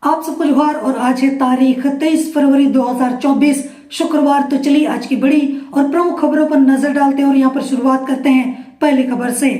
आप सबको जोहार। और आज है तारीख 23 फरवरी 2024 शुक्रवार। तो चलिए आज की बड़ी और प्रमुख खबरों पर नजर डालते हैं और यहाँ पर शुरुआत करते हैं पहली खबर से।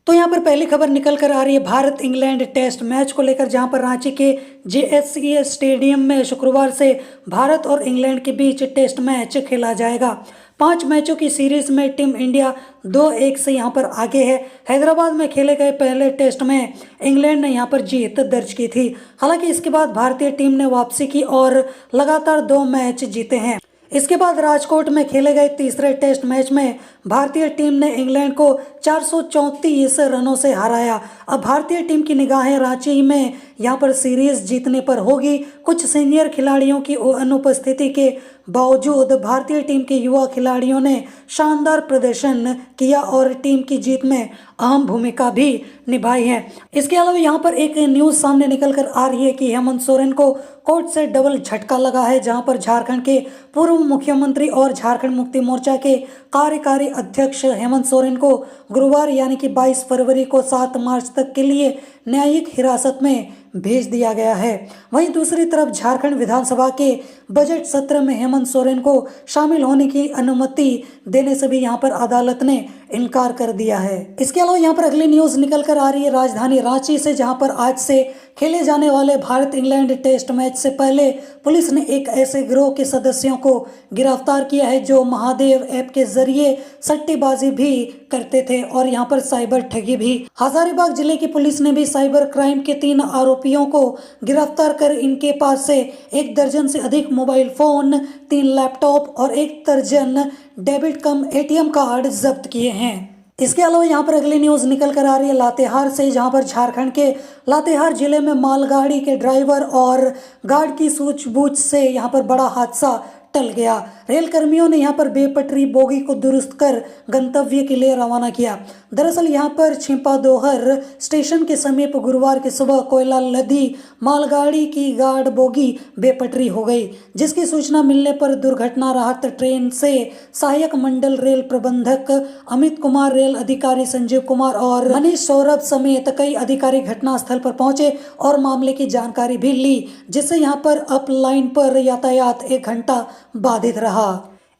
तो यहाँ पर पहली खबर निकल कर आ रही है भारत इंग्लैंड टेस्ट मैच को लेकर, जहाँ पर रांची के JSCA स्टेडियम में शुक्रवार से भारत और इंग्लैंड के बीच टेस्ट मैच खेला जाएगा। 5 मैचों की सीरीज में टीम इंडिया 2-1 से यहाँ पर आगे है। हैदराबाद में खेले गए पहले टेस्ट में इंग्लैंड ने यहाँ पर जीत दर्ज की थी। हालांकि इसके बाद भारतीय टीम ने वापसी की और लगातार 2 मैच जीते हैं। इसके बाद राजकोट में खेले गए तीसरे टेस्ट मैच में भारतीय टीम ने इंग्लैंड को 434 रनों से हराया। अब भारतीय टीम की निगाहें रांची में यहाँ पर सीरीज जीतने पर होगी। कुछ सीनियर खिलाड़ियों की अनुपस्थिति के बावजूद भारतीय टीम के युवा खिलाड़ियों ने शानदार प्रदर्शन किया और टीम की जीत में अहम भूमिका भी निभाई है। इसके अलावा यहाँ पर एक न्यूज़ सामने निकल कर आ रही है कि हेमंत सोरेन को कोर्ट से डबल झटका लगा है, जहां पर झारखंड के पूर्व मुख्यमंत्री और झारखंड मुक्ति मोर्चा के कार्यकारी अध्यक्ष हेमंत सोरेन को गुरुवार यानी कि 22 फरवरी को 7 मार्च तक के लिए न्यायिक हिरासत में भेज दिया गया है। वहीं दूसरी तरफ झारखंड विधानसभा के बजट सत्र में हेमंत सोरेन को शामिल होने की अनुमति देने से भी यहां पर अदालत ने इनकार कर दिया है। इसके अलावा यहां पर अगली न्यूज निकल कर आ रही है राजधानी रांची से, जहां पर आज से खेले जाने वाले भारत इंग्लैंड टेस्ट मैच से पहले पुलिस ने एक ऐसे गिरोह के सदस्यों को गिरफ्तार किया है जो महादेव ऐप के जरिए सट्टेबाजी भी करते थे और यहाँ पर साइबर ठगी भी। हजारीबाग जिले की पुलिस ने भी साइबर क्राइम के 3 आरोपियों को गिरफ्तार कर इनके पास से 1 दर्जन से अधिक मोबाइल फोन, 3 लैपटॉप और 1 दर्जन डेबिट कम ATM कार्ड जब्त किए हैं। इसके अलावा यहाँ पर अगली न्यूज निकल कर आ रही है लातेहार से, जहाँ पर झारखंड के लातेहार जिले में मालगाड़ी के ड्राइवर और गार्ड की सूझबूझ से यहाँ पर बड़ा हादसा टल गया। रेल कर्मियों ने यहाँ पर बेपटरी बोगी को दुरुस्त कर गंतव्य के लिए रवाना किया। दरअसल यहाँ पर छिपादोहर स्टेशन के समीप गुरुवार की सुबह कोयला लदी मालगाड़ी की गार्ड बोगी बेपटरी हो गई, जिसकी सूचना मिलने पर दुर्घटना राहत ट्रेन से सहायक मंडल रेल प्रबंधक अमित कुमार, रेल अधिकारी संजीव कुमार और मनीष सौरभ समेत कई अधिकारी घटनास्थल पर पहुंचे और मामले की जानकारी भी ली, जिससे यहाँ पर अप लाइन पर यातायात 1 घंटा बाधित रहा।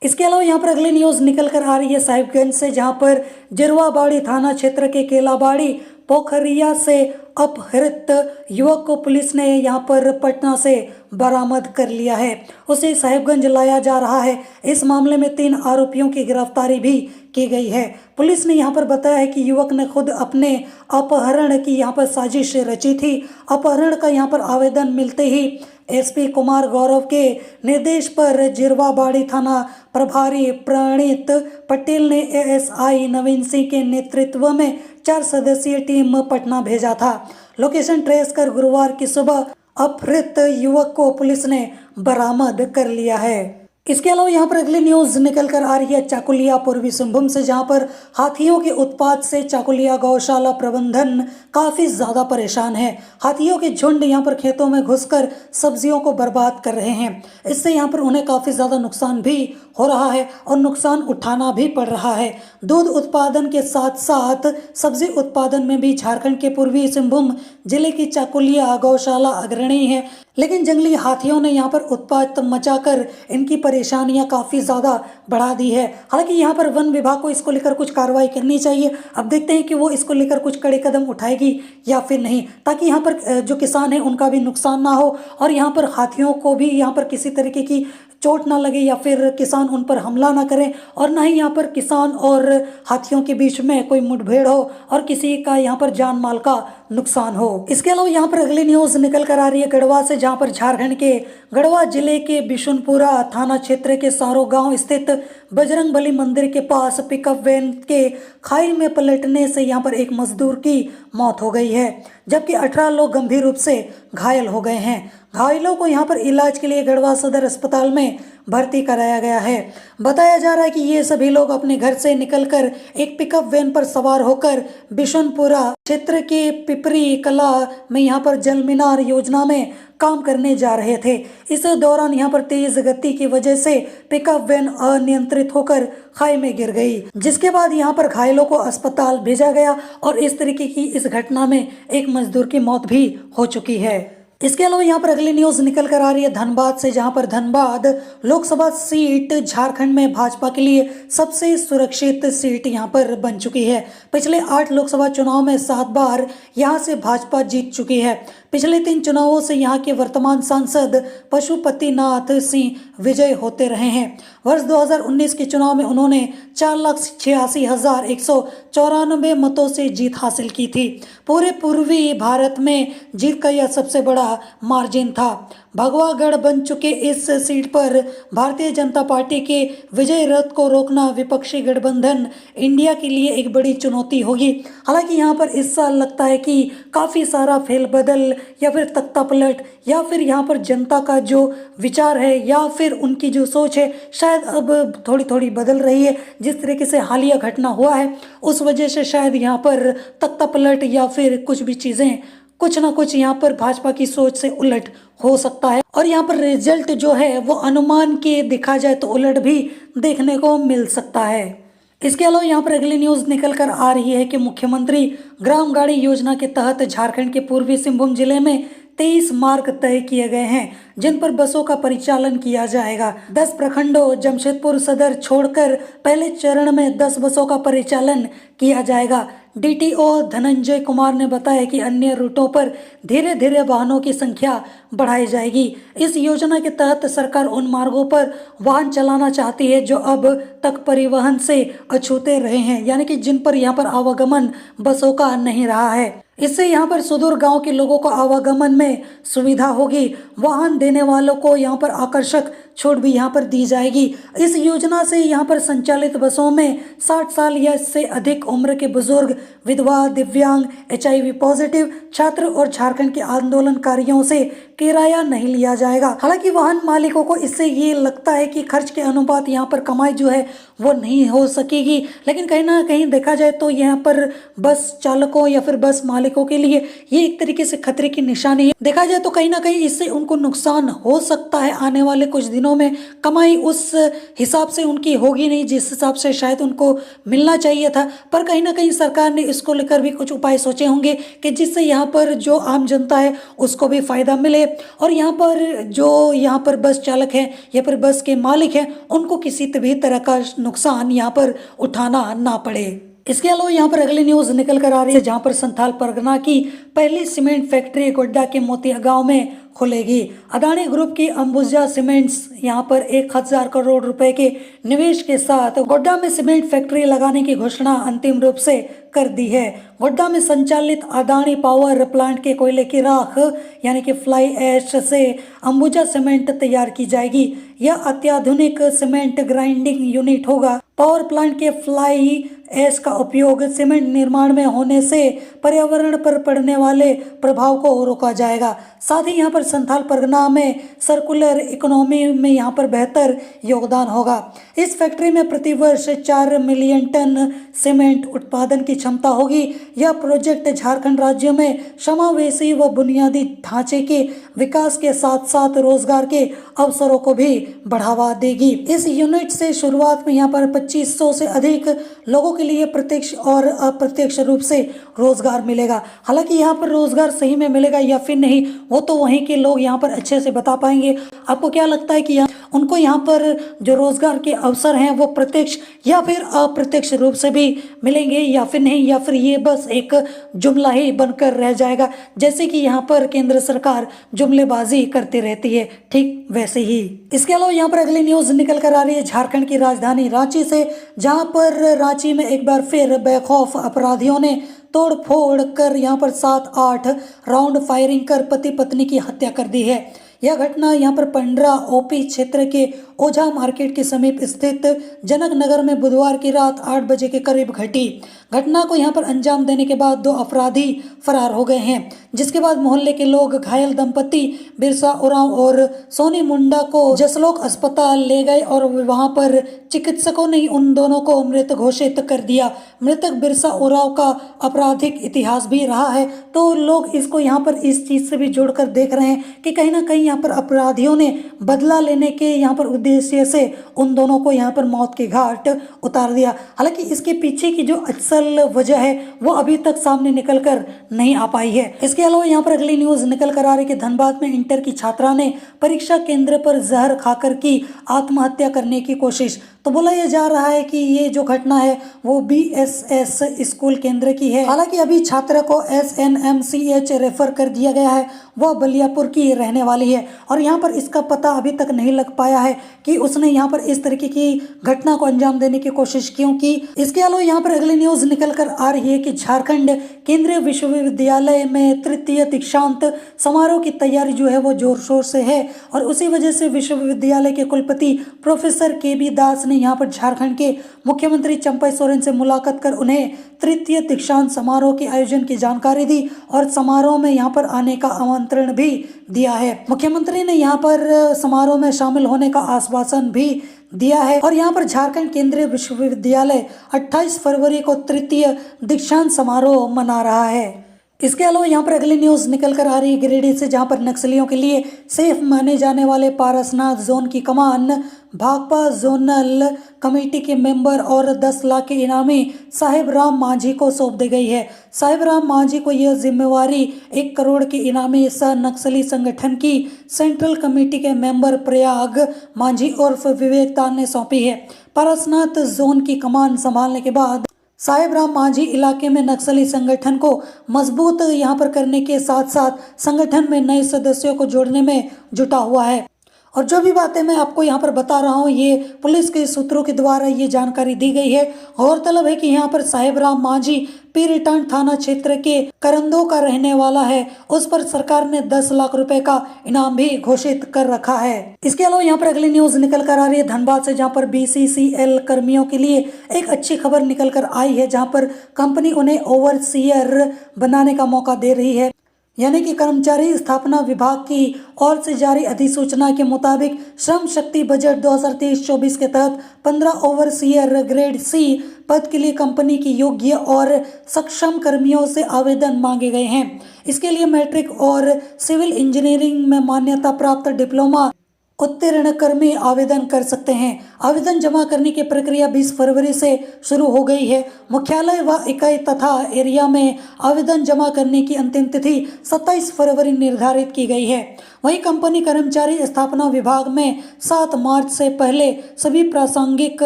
इसके अलावा यहाँ पर अगली न्यूज निकल कर आ रही है साहिबगंज से, जहाँ पर जिरवाबाड़ी थाना क्षेत्र के केलाबाड़ी पोखरिया से अपहृत युवक को पुलिस ने यहाँ पर पटना से बरामद कर लिया है। उसे साहिबगंज लाया जा रहा है। इस मामले में 3 आरोपियों की गिरफ्तारी भी की गई है। पुलिस ने यहाँ पर बताया है कि युवक ने खुद अपने अपहरण की यहाँ पर साजिश रची थी। अपहरण का यहाँ पर आवेदन मिलते ही SP कुमार गौरव के निर्देश पर जिरवाबाड़ी थाना प्रभारी प्रणीत पटेल ने ASI नवीन सिंह के नेतृत्व में 4 सदस्यीय टीम पटना भेजा था। लोकेशन ट्रेस कर गुरुवार की सुबह अपहृत युवक को पुलिस ने बरामद कर लिया है। इसके अलावा यहाँ पर अगली न्यूज निकल कर आ रही है चाकुलिया पूर्वी सिंहभूम से, जहाँ पर हाथियों के उत्पात से चाकुलिया गौशाला प्रबंधन काफी ज्यादा परेशान है। हाथियों के झुंड यहाँ पर खेतों में घुसकर सब्जियों को बर्बाद कर रहे हैं। इससे यहाँ पर उन्हें काफी ज्यादा नुकसान भी हो रहा है और नुकसान उठाना भी पड़ रहा है। दूध उत्पादन के साथ साथ सब्जी उत्पादन में भी झारखंड के पूर्वी सिंहभूम जिले की चाकुलिया गौशाला अग्रणी है, लेकिन जंगली हाथियों ने यहाँ पर उत्पात मचाकर इनकी परेशानियां काफ़ी ज़्यादा बढ़ा दी है। हालांकि यहाँ पर वन विभाग को इसको लेकर कुछ कार्रवाई करनी चाहिए। अब देखते हैं कि वो इसको लेकर कुछ कड़े कदम उठाएगी या फिर नहीं, ताकि यहाँ पर जो किसान है उनका भी नुकसान ना हो और यहाँ पर हाथियों को भी यहाँ पर किसी तरीके की चोट ना लगे या फिर किसान उन पर हमला ना करें और ना ही यहाँ पर किसान और हाथियों के बीच में कोई मुठभेड़ हो और किसी का यहाँ पर जान माल का नुकसान हो। इसके अलावा यहाँ पर अगली न्यूज निकल कर आ रही है गढ़वा से, जहाँ पर झारखंड के गढ़वा जिले के बिशुनपुरा थाना क्षेत्र के सारो गांव स्थित बजरंग बली मंदिर के पास पिकअप वैन के खाई में पलटने से यहाँ पर एक मजदूर की मौत हो गई है, जबकि 18 लोग गंभीर रूप से घायल हो गए हैं। घायलों को यहाँ पर इलाज के लिए गढ़वा सदर अस्पताल में भर्ती कराया गया है। बताया जा रहा है कि ये सभी लोग अपने घर से निकलकर एक पिकअप वैन पर सवार होकर बिशुनपुरा क्षेत्र के पिपरी कला में यहाँ पर जल मीनार योजना में काम करने जा रहे थे। इस दौरान यहाँ पर तेज गति की वजह से पिकअप वैन अनियंत्रित होकर खाई में गिर गई, जिसके बाद यहाँ पर घायलों को अस्पताल भेजा गया और इस तरीके की इस घटना में एक मजदूर की मौत भी हो चुकी है। इसके अलावा यहाँ पर अगली न्यूज निकल कर आ रही है धनबाद से, जहां पर धनबाद लोकसभा सीट झारखंड में भाजपा के लिए सबसे सुरक्षित सीट यहां पर बन चुकी है। पिछले 8 लोकसभा चुनाव में 7 बार यहां से भाजपा जीत चुकी है। पिछले 3 चुनावों से यहां के वर्तमान सांसद पशुपतिनाथ सिंह विजय होते रहे हैं। वर्ष 2019 के चुनाव में उन्होंने 4,86,194 मतों से जीत हासिल की थी। पूरे पूर्वी भारत में जीत का यह सबसे बड़ा मार्जिन था। भगवा गढ़ बन चुके इस सीट पर भारतीय जनता पार्टी के विजय रथ को रोकना विपक्षी गठबंधन इंडिया के लिए एक बड़ी चुनौती होगी। हालांकि यहाँ पर इस साल लगता है कि काफ़ी सारा फेरबदल या फिर तख्ता पलट या फिर यहाँ पर जनता का जो विचार है या फिर उनकी जो सोच है शायद अब थोड़ी थोड़ी बदल रही है। जिस तरीके से हालिया घटना हुआ है उस वजह से शायद यहाँ पर तख्ता पलट या फिर कुछ भी चीज़ें कुछ ना कुछ यहाँ पर भाजपा की सोच से उलट हो सकता है और यहाँ पर रिजल्ट जो है वो अनुमान के देखा जाए तो उलट भी देखने को मिल सकता है। इसके अलावा यहाँ पर अगली न्यूज निकल कर आ रही है कि मुख्यमंत्री ग्राम गाड़ी योजना के तहत झारखंड के पूर्वी सिंहभूम जिले में 23 मार्ग तय किए गए हैं जिन पर बसों का परिचालन किया जाएगा। 10 प्रखंडों जमशेदपुर सदर छोड़कर पहले चरण में 10 बसों का परिचालन किया जाएगा। डीटीओ धनंजय कुमार ने बताया कि अन्य रूटों पर धीरे धीरे वाहनों की संख्या बढ़ाई जाएगी। इस योजना के तहत सरकार उन मार्गों पर वाहन चलाना चाहती है जो अब तक परिवहन से अछूते रहे हैं, यानी कि जिन पर यहाँ पर आवागमन बसों का नहीं रहा है। इससे यहाँ पर सुदूर गांव के लोगों को आवागमन में सुविधा होगी। वाहन देने वालों को यहाँ पर आकर्षक छूट भी यहाँ पर दी जाएगी। इस योजना से यहाँ पर संचालित बसों में 60 साल या इससे अधिक उम्र के बुजुर्ग, विधवा, दिव्यांग, HIV पॉजिटिव, छात्र और झारखंड के आंदोलनकारियों से किराया नहीं लिया जाएगा। हालांकि वाहन मालिकों को इससे ये लगता है कि खर्च के अनुपात यहाँ पर कमाई जो है वो नहीं हो सकेगी, लेकिन कहीं ना कहीं देखा जाए तो यहाँ पर बस चालकों या फिर बस मालिकों के लिए ये एक तरीके से खतरे की निशानी है। देखा जाए तो कहीं ना कहीं इससे उनको नुकसान हो सकता है। आने वाले कुछ दिनों में कमाई उस हिसाब से उनकी होगी नहीं जिस हिसाब से शायद उनको मिलना चाहिए था, पर कहीं ना कहीं सरकार ने इसको लेकर भी कुछ उपाय सोचे होंगे कि जिससे यहाँ पर जो आम जनता है उसको भी फायदा मिले और यहाँ पर जो यहाँ पर बस चालक हैं या फिर बस के मालिक हैं उनको किसी भी तरह का नुकसान यहाँ पर उठाना ना पड़े। इसके अलावा यहाँ पर अगली न्यूज निकल कर आ रही है जहाँ पर संथाल परगना की पहली सीमेंट फैक्ट्री गोड्डा के मोतिया गांव में खुलेगी। अदानी ग्रुप की अंबुजा सीमेंट्स यहाँ पर 1000 करोड़ रुपए के निवेश के साथ गोड्डा में सीमेंट फैक्ट्री लगाने की घोषणा अंतिम रूप से कर दी है। गोड्डा में संचालित अदानी पावर प्लांट के कोयले की राख यानी कि फ्लाई ऐश से अंबुजा सीमेंट तैयार की जाएगी। यह अत्याधुनिक सीमेंट ग्राइंडिंग यूनिट होगा। पावर प्लांट के फ्लाई ऐश का उपयोग सीमेंट निर्माण में होने से पर्यावरण पर पड़ने वाले प्रभाव को रोका जाएगा। साथ ही यहाँ पर संथाल परगना में सर्कुलर इकोनॉमी में यहाँ पर बेहतर योगदान होगा। इस फैक्ट्री में प्रति वर्ष 4 मिलियन टन सीमेंट उत्पादन की क्षमता होगी। यह प्रोजेक्ट झारखंड राज्य में समावेशी व बुनियादी ढांचे के विकास के साथ साथ रोजगार के अवसरों को भी बढ़ावा देगी। इस यूनिट से शुरुआत में यहाँ पर 2500 से अधिक लोगों के लिए प्रत्यक्ष और अप्रत्यक्ष रूप से रोजगार मिलेगा। हालांकि यहाँ पर रोजगार सही में मिलेगा या फिर नहीं वो तो वहीं के लोग यहाँ पर अच्छे से बता पाएंगे। आपको क्या लगता है कि उनको यहाँ पर जो रोजगार के अवसर हैं वो प्रत्यक्ष या फिर अप्रत्यक्ष रूप से भी मिलेंगे या फिर नहीं, या फिर ये बस एक जुमला ही बनकर रह जाएगा जैसे कि यहाँ पर केंद्र सरकार जुमलेबाजी करती रहती है, ठीक वैसे ही। इसके अलावा यहाँ पर अगली न्यूज निकल कर आ रही है झारखंड की राजधानी रांची से, जहाँ पर रांची में एक बार फिर बेखौफ अपराधियों ने तोड़ फोड़ कर यहाँ पर 7-8 राउंड फायरिंग कर पति पत्नी की हत्या कर दी है। यह घटना यहाँ पर पंडरा ओपी क्षेत्र के ओझा मार्केट के समीप स्थित जनक नगर में बुधवार की रात 8 बजे के करीब घटी। घटना को यहाँ पर अंजाम देने के बाद 2 अपराधी फरार हो गए हैं, जिसके बाद मोहल्ले के लोग घायल दंपति बिरसा उरांव और सोनी मुंडा को जसलोक अस्पताल ले गए और वहां पर चिकित्सकों ने उन दोनों को मृत घोषित कर दिया। मृतक बिरसा उरांव का आपराधिक इतिहास भी रहा है, तो लोग इसको यहाँ पर इस चीज से भी जोड़कर देख रहे हैं कि कहीं ना कहीं यहाँ पर अपराधियों ने बदला लेने के यहाँ पर उद्देश्य से उन दोनों को यहाँ पर मौत के घाट उतार दिया। हालांकि इसके पीछे की जो असल वजह है वो अभी तक सामने निकल कर नहीं आ पाई है। इसके अलावा यहाँ पर अगली न्यूज निकल कर आ रही है कि धनबाद में इंटर की छात्रा ने परीक्षा केंद्र पर जहर खाकर की आत्महत्या करने की कोशिश। तो बोला यह जा रहा है कि ये जो घटना है वो BSS स्कूल केंद्र की है। हालांकि अभी छात्रा को SNMCH रेफर कर दिया गया है। वह बलियापुर की रहने वाली है और यहाँ पर इसका पता अभी तक नहीं लग पाया है कि उसने यहाँ पर इस तरीके की घटना को अंजाम देने की कोशिश क्यों की। इसके अलावा यहाँ पर अगली न्यूज निकल कर आ रही है कि झारखंड केंद्रीय विश्वविद्यालय में तृतीय दीक्षांत समारोह की तैयारी जो है वो जोर शोर से है और उसी वजह से विश्वविद्यालय के कुलपति प्रोफेसर KB दास ने यहाँ पर झारखंड के मुख्यमंत्री चंपई सोरेन से मुलाकात कर उन्हें तृतीय दीक्षांत समारोह के आयोजन की जानकारी दी और समारोह में यहाँ पर आने का आमंत्रण भी दिया है। मुख्यमंत्री ने यहाँ पर समारोह में शामिल होने का आश्वासन भी दिया है और यहाँ पर झारखंड केंद्रीय विश्वविद्यालय 28 फरवरी को तृतीय दीक्षांत समारोह मना रहा है। इसके अलावा यहाँ पर अगली न्यूज निकल कर आ रही है गिरिडीह से, जहाँ पर नक्सलियों के लिए सेफ माने जाने वाले पारसनाथ जोन की कमान भाकपा जोनल कमेटी के मेंबर और 10 लाख के इनामी साहिब राम मांझी को सौंप दी गई है। साहिब राम मांझी को यह जिम्मेवारी 1 करोड़ के इनामी सह नक्सली संगठन की सेंट्रल कमेटी के मेंबर प्रयाग मांझी उर्फ विवेक ताल ने सौंपी है। पारसनाथ जोन की कमान संभालने के बाद साहिब राम मांझी इलाके में नक्सली संगठन को मजबूत यहाँ पर करने के साथ साथ संगठन में नए सदस्यों को जोड़ने में जुटा हुआ है। और जो भी बातें मैं आपको यहाँ पर बता रहा हूँ ये पुलिस के सूत्रों के द्वारा ये जानकारी दी गई है। गौरतलब है कि यहाँ पर साहिब राम मांझी पीरटांड थाना क्षेत्र के करंदो का रहने वाला है। उस पर सरकार ने 10 लाख रुपए का इनाम भी घोषित कर रखा है। इसके अलावा यहाँ पर अगली न्यूज निकल कर आ रही है धनबाद से, जहाँ पर BCCL कर्मियों के लिए एक अच्छी खबर निकल कर आई है, जहाँ पर कंपनी उन्हें ओवरसीयर बनाने का मौका दे रही है। यानी कि कर्मचारी स्थापना विभाग की ओर से जारी अधिसूचना के मुताबिक श्रम शक्ति बजट 2023-24 के तहत 15 ओवरसीयर ग्रेड C पद के लिए कंपनी की योग्य और सक्षम कर्मियों से आवेदन मांगे गए हैं। इसके लिए मैट्रिक और सिविल इंजीनियरिंग में मान्यता प्राप्त डिप्लोमा उत्तीर्ण कर्मी आवेदन कर सकते हैं। आवेदन जमा करने की प्रक्रिया 20 फरवरी से शुरू हो गई है। मुख्यालय व इकाई तथा एरिया में आवेदन जमा करने की अंतिम तिथि 27 फरवरी निर्धारित की गई है। वहीं कंपनी कर्मचारी स्थापना विभाग में 7 मार्च से पहले सभी प्रासंगिक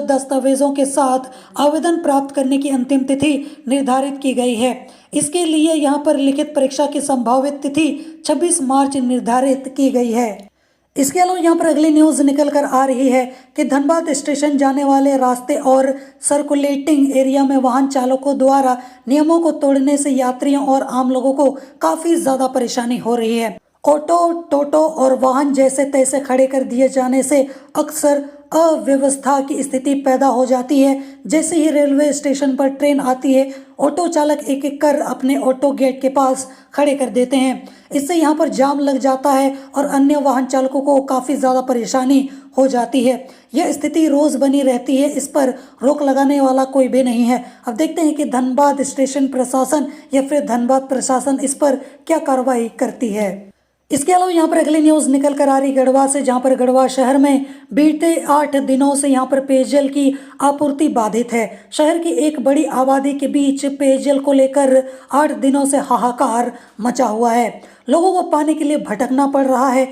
दस्तावेजों के साथ आवेदन प्राप्त करने की अंतिम तिथि निर्धारित की गई है। इसके लिए यहाँ पर लिखित परीक्षा की संभावित तिथि 26 मार्च निर्धारित की गई है। इसके अलावा यहाँ पर अगली न्यूज निकल कर आ रही है कि धनबाद स्टेशन जाने वाले रास्ते और सर्कुलेटिंग एरिया में वाहन चालकों द्वारा नियमों को तोड़ने से यात्रियों और आम लोगों को काफी ज्यादा परेशानी हो रही है। ऑटो, टोटो और वाहन जैसे तैसे खड़े कर दिए जाने से अक्सर अव्यवस्था की स्थिति पैदा हो जाती है। जैसे ही रेलवे स्टेशन पर ट्रेन आती है, ऑटो चालक एक एक कर अपने ऑटो गेट के पास खड़े कर देते हैं। इससे यहाँ पर जाम लग जाता है और अन्य वाहन चालकों को काफ़ी ज़्यादा परेशानी हो जाती है। यह स्थिति रोज़ बनी रहती है, इस पर रोक लगाने वाला कोई भी नहीं है। अब देखते हैं कि धनबाद स्टेशन प्रशासन या फिर धनबाद प्रशासन इस पर क्या कार्रवाई करती है। इसके अलावा यहाँ पर अगली न्यूज निकल कर आ रही गढ़वा से, जहाँ पर गढ़वा शहर में बीते 8 दिनों से यहाँ पर पेयजल की आपूर्ति बाधित है। शहर की एक बड़ी आबादी के बीच पेयजल को लेकर 8 दिनों से हाहाकार मचा हुआ है। लोगों को पानी के लिए भटकना पड़ रहा है।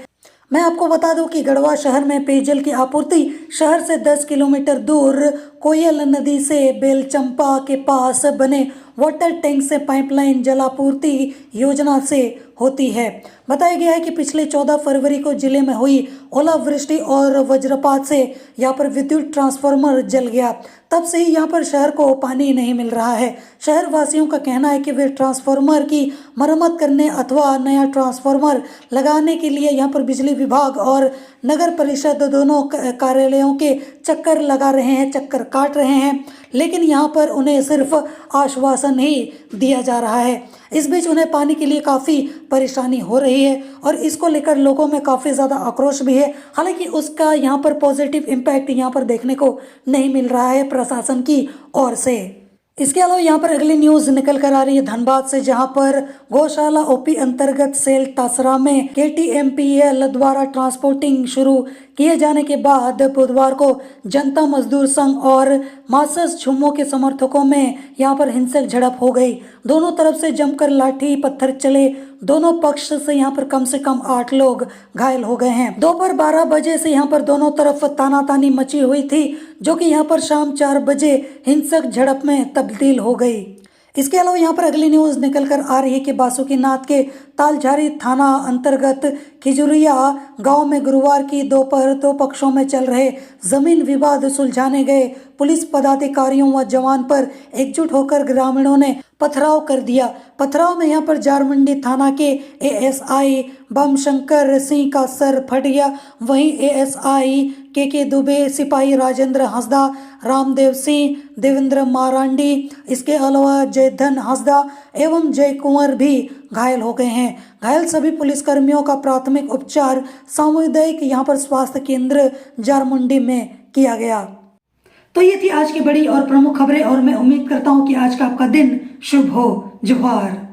मैं आपको बता दूं कि गढ़वा शहर में पेयजल की आपूर्ति शहर से 10 किलोमीटर दूर कोयल नदी से बेलचंपा के पास बने वाटर टैंक से पाइपलाइन जलापूर्ति योजना से होती है। बताया गया है कि पिछले 14 फरवरी को जिले में हुई ओलावृष्टि और वज्रपात से यहाँ पर विद्युत ट्रांसफार्मर जल गया। तब से ही यहाँ पर शहर को पानी नहीं मिल रहा है। शहर वासियों का कहना है कि वे ट्रांसफार्मर की मरम्मत करने अथवा नया ट्रांसफार्मर लगाने के लिए यहाँ पर बिजली विभाग और नगर परिषद दोनों कार्यालयों के चक्कर लगा रहे हैं, चक्कर काट रहे हैं, लेकिन यहाँ पर उन्हें सिर्फ आश्वासन ही दिया जा रहा है। इस बीच उन्हें पानी के लिए काफ़ी परेशानी हो रही है और इसको लेकर लोगों में काफ़ी ज़्यादा आक्रोश भी है। हालांकि उसका यहाँ पर पॉजिटिव इम्पैक्ट यहाँ पर देखने को नहीं मिल रहा है प्रशासन की ओर से। इसके अलावा यहाँ पर अगली न्यूज निकल कर आ रही है धनबाद से, जहां पर गौशाला ओपी अंतर्गत सेल तासरा में KTMPL द्वारा ट्रांसपोर्टिंग शुरू किए जाने के बाद बुधवार को जनता मजदूर संघ और मार्क्सिस्ट झुम्मो के समर्थकों में यहाँ पर हिंसक झड़प हो गई। दोनों तरफ से जमकर लाठी पत्थर चले। दोनों पक्ष से यहाँ पर कम से कम 8 लोग घायल हो गए हैं। दोपहर 12 बजे से यहाँ पर दोनों तरफ तानातानी मची हुई थी, जो कि यहाँ पर शाम 4 बजे हिंसक झड़प में तब्दील हो गई। इसके अलावा यहाँ पर अगली न्यूज निकल कर आ रही है कि बासुकीनाथ के तालझारी थाना अंतर्गत खिजुरिया गांव में गुरुवार की दोपहर 2 पक्षों में चल रहे जमीन विवाद सुलझाने गए पुलिस पदाधिकारियों व जवान पर एकजुट होकर ग्रामीणों ने पथराव कर दिया। पथराव में यहाँ पर जारमंडी थाना के ASI बमशंकर सिंह का सर फट गया। वहीं ASI के दुबे, सिपाही राजेंद्र हंसदा, रामदेव सिंह, देवेंद्र मारांडी, इसके अलावा जयधन हंसदा एवं जय कुंवर भी घायल हो गए हैं। घायल सभी पुलिसकर्मियों का प्राथमिक उपचार सामुदायिक यहाँ पर स्वास्थ्य केंद्र जारमुंडी में किया गया। तो ये थी आज की बड़ी और प्रमुख खबरें और मैं उम्मीद करता हूँ कि आज का आपका दिन शुभ हो। जोहार।